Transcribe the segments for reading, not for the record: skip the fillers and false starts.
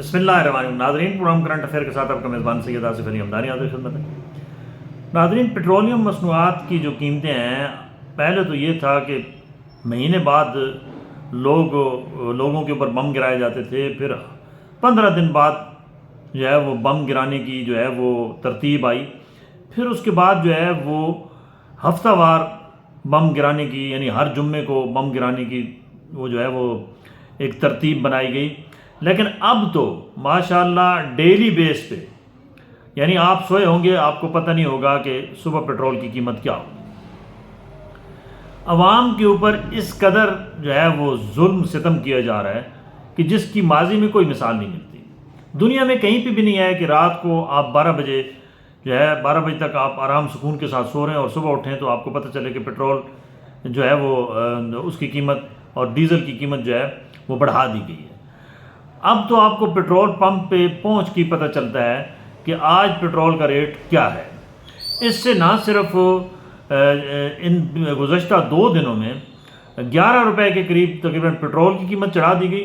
بسم اللہ الرحمن الرحیم۔ ناظرین، پروگرام کرنٹ افیئر کے ساتھ آپ کا میزبان سید آصف علی حمدانی حاضر خدمت ہے۔ ناظرین، پیٹرولیم مصنوعات کی جو قیمتیں ہیں، پہلے تو یہ تھا کہ مہینے بعد لوگوں کے اوپر بم گرائے جاتے تھے، پھر 15 دن بعد جو ہے وہ بم گرانے کی جو ہے وہ ترتیب آئی، پھر اس کے بعد جو ہے وہ ہفتہ وار بم گرانے کی، یعنی ہر جمعے کو بم گرانے کی وہ جو ہے وہ ایک ترتیب بنائی گئی۔ لیکن اب تو ماشاءاللہ ڈیلی بیس پہ، یعنی آپ سوئے ہوں گے، آپ کو پتہ نہیں ہوگا کہ صبح پیٹرول کی قیمت کیا ہوگی۔ عوام کے اوپر اس قدر جو ہے وہ ظلم ستم کیا جا رہا ہے کہ جس کی ماضی میں کوئی مثال نہیں ملتی۔ دنیا میں کہیں پہ بھی نہیں ہے کہ رات کو آپ 12 بجے جو ہے 12 بجے تک آپ آرام سکون کے ساتھ سو رہے ہیں اور صبح اٹھیں تو آپ کو پتہ چلے کہ پیٹرول جو ہے وہ اس کی قیمت اور ڈیزل کی قیمت جو ہے وہ بڑھا دی گئی ہے۔ اب تو آپ کو پیٹرول پمپ پہ پہنچ کے پتہ چلتا ہے کہ آج پیٹرول کا ریٹ کیا ہے۔ اس سے نہ صرف ان گزشتہ 2 دنوں میں 11 روپے کے قریب تقریباً پیٹرول کی قیمت چڑھا دی گئی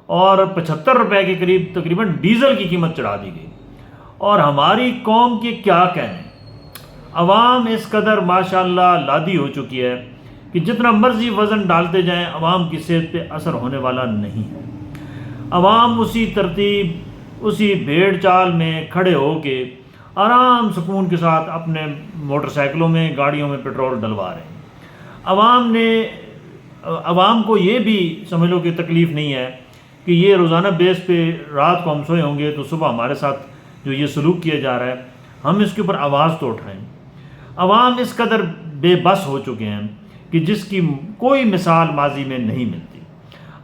اور 75 روپے کے قریب تقریباً ڈیزل کی قیمت چڑھا دی گئی۔ اور ہماری قوم کے کیا کہنے، عوام اس قدر ماشاءاللہ لادی ہو چکی ہے کہ جتنا مرضی وزن ڈالتے جائیں عوام کی صحت پہ اثر ہونے والا نہیں ہے۔ عوام اسی ترتیب، اسی بھیڑ چال میں کھڑے ہو کے آرام سکون کے ساتھ اپنے موٹر سائیکلوں میں، گاڑیوں میں پیٹرول ڈلوا رہے ہیں۔ عوام کو یہ بھی سمجھ لو کہ تکلیف نہیں ہے کہ یہ روزانہ بیس پہ رات کو ہم سوئے ہوں گے تو صبح ہمارے ساتھ جو یہ سلوک کیا جا رہا ہے، ہم اس کے اوپر آواز تو اٹھائیں۔ عوام اس قدر بے بس ہو چکے ہیں کہ جس کی کوئی مثال ماضی میں نہیں ملتی۔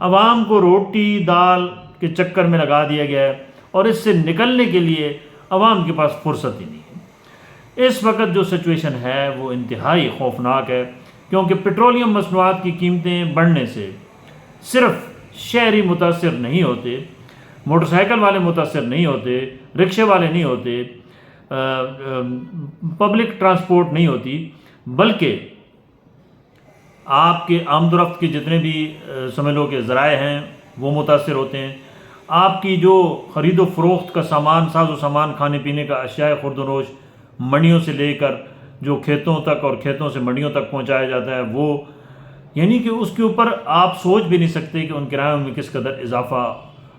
عوام کو روٹی دال کے چکر میں لگا دیا گیا ہے اور اس سے نکلنے کے لیے عوام کے پاس فرصت ہی نہیں ہے۔ اس وقت جو سچویشن ہے وہ انتہائی خوفناک ہے، کیونکہ پیٹرولیم مصنوعات کی قیمتیں بڑھنے سے صرف شہری متاثر نہیں ہوتے، موٹر سائیکل والے متاثر نہیں ہوتے، رکشے والے نہیں ہوتے، پبلک ٹرانسپورٹ نہیں ہوتی، بلکہ آپ کے آمد و رفت کے جتنے بھی سمجھ لو کہ ذرائع ہیں وہ متاثر ہوتے ہیں۔ آپ کی جو خرید و فروخت کا سامان، ساز و سامان، کھانے پینے کا اشیاء خرد و نوش، منڈیوں سے لے کر جو کھیتوں تک اور کھیتوں سے منڈیوں تک پہنچایا جاتا ہے، وہ یعنی کہ اس کے اوپر آپ سوچ بھی نہیں سکتے کہ ان کرایوں میں کس قدر اضافہ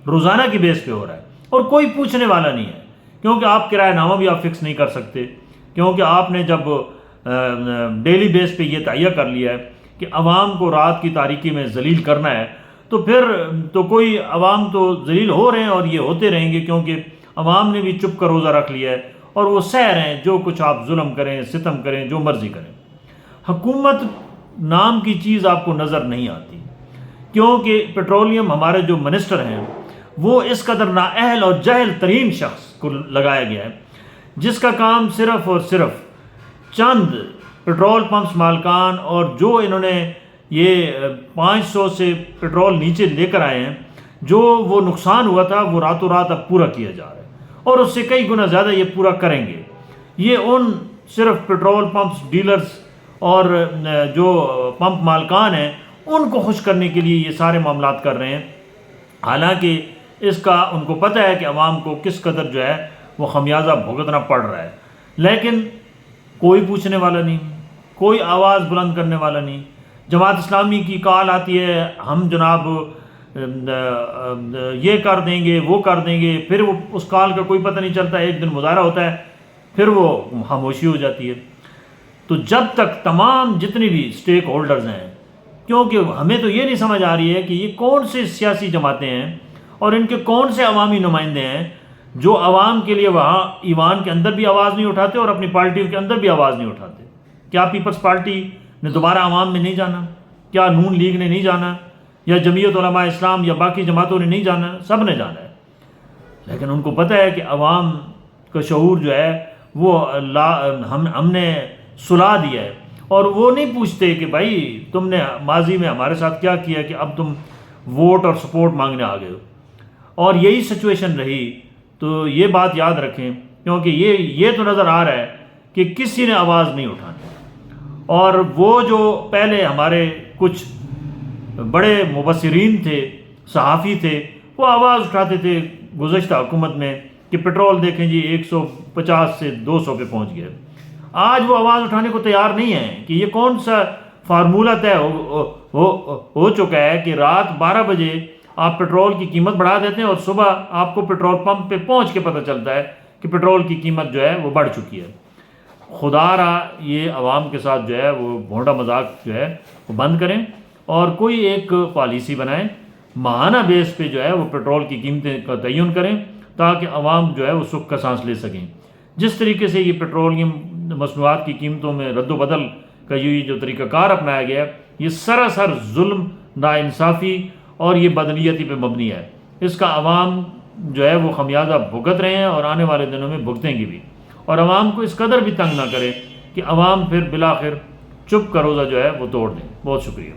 روزانہ کی بیس پہ ہو رہا ہے، اور کوئی پوچھنے والا نہیں ہے، کیونکہ آپ کرایہ نامہ بھی آپ فکس نہیں کر سکتے، کیونکہ آپ نے جب ڈیلی بیس پہ یہ تہیہ کر لیا ہے کہ عوام کو رات کی تاریکی میں ذلیل کرنا ہے، تو پھر تو کوئی عوام تو ذلیل ہو رہے ہیں اور یہ ہوتے رہیں گے، کیونکہ عوام نے بھی چپ کر روزہ رکھ لیا ہے اور وہ سہ رہے ہیں جو کچھ آپ ظلم کریں، ستم کریں، جو مرضی کریں۔ حکومت نام کی چیز آپ کو نظر نہیں آتی، کیونکہ پیٹرولیم ہمارے جو منسٹر ہیں وہ اس قدر نااہل اور جاہل ترین شخص کو لگایا گیا ہے، جس کا کام صرف اور صرف چند پیٹرول پمپس مالکان اور جو انہوں نے یہ 500 سے پیٹرول نیچے لے کر آئے ہیں، جو وہ نقصان ہوا تھا وہ راتوں رات اب پورا کیا جا رہا ہے اور اس سے کئی گنا زیادہ یہ پورا کریں گے۔ یہ ان صرف پیٹرول پمپس ڈیلرز اور جو پمپ مالکان ہیں ان کو خوش کرنے کے لیے یہ سارے معاملات کر رہے ہیں، حالانکہ اس کا ان کو پتہ ہے کہ عوام کو کس قدر جو ہے وہ خمیازہ بھگتنا پڑ رہا ہے، لیکن کوئی پوچھنے والا نہیں، کوئی آواز بلند کرنے والا نہیں۔ جماعت اسلامی کی کال آتی ہے، ہم جناب یہ کر دیں گے، وہ کر دیں گے، پھر وہ اس کال کا کوئی پتہ نہیں چلتا، ایک دن مظاہرہ ہوتا ہے، پھر وہ خاموشی ہو جاتی ہے۔ تو جب تک تمام جتنی بھی اسٹیک ہولڈرز ہیں، کیونکہ ہمیں تو یہ نہیں سمجھ آ رہی ہے کہ یہ کون سے سیاسی جماعتیں ہیں اور ان کے کون سے عوامی نمائندے ہیں جو عوام کے لیے وہاں ایوان کے اندر بھی آواز نہیں اٹھاتے اور اپنی پارٹیوں کے اندر بھی آواز نہیں اٹھاتے۔ کیا پیپلز پارٹی نے دوبارہ عوام میں نہیں جانا؟ کیا نون لیگ نے نہیں جانا؟ یا جمعیت علماء اسلام یا باقی جماعتوں نے نہیں جانا؟ سب نے جانا ہے، لیکن ان کو پتہ ہے کہ عوام کا شعور جو ہے وہ ہم نے سلا دیا ہے، اور وہ نہیں پوچھتے کہ بھائی تم نے ماضی میں ہمارے ساتھ کیا کیا کہ اب تم ووٹ اور سپورٹ مانگنے آ گئے ہو۔ اور یہی سچویشن رہی تو یہ بات یاد رکھیں، کیونکہ یہ تو نظر آ رہا ہے کہ کسی نے آواز نہیں اٹھانی، اور وہ جو پہلے ہمارے کچھ بڑے مبصرین تھے، صحافی تھے، وہ آواز اٹھاتے تھے گزشتہ حکومت میں کہ پٹرول دیکھیں جی 150 سے 200 پہ پہنچ گیا. آج وہ آواز اٹھانے کو تیار نہیں ہیں کہ یہ کون سا فارمولہ طے ہو چکا ہے کہ رات 12 بجے آپ پٹرول کی قیمت بڑھا دیتے ہیں اور صبح آپ کو پٹرول پمپ پہ پہنچ کے پتہ چلتا ہے کہ پٹرول کی قیمت جو ہے وہ بڑھ چکی ہے. خدا را یہ عوام کے ساتھ جو ہے وہ بھونڈا مذاق جو ہے وہ بند کریں اور کوئی ایک پالیسی بنائیں، ماہانہ بیس پہ جو ہے وہ پٹرول کی قیمتیں کا تعین کریں تاکہ عوام جو ہے وہ سکھ کا سانس لے سکیں. جس طریقے سے یہ پیٹرولیم مصنوعات کی قیمتوں میں رد و بدل کا یہ جو طریقہ کار اپنایا گیا ہے، یہ سراسر ظلم، ناانصافی اور یہ بدنیتی پہ مبنی ہے. اس کا عوام جو ہے وہ خمیازہ بھگت رہے ہیں اور آنے والے دنوں میں بھگتیں گے بھی. اور عوام کو اس قدر بھی تنگ نہ کرے کہ عوام پھر بالآخر چپ کا روزہ جو ہے وہ توڑ دیں. بہت شکریہ.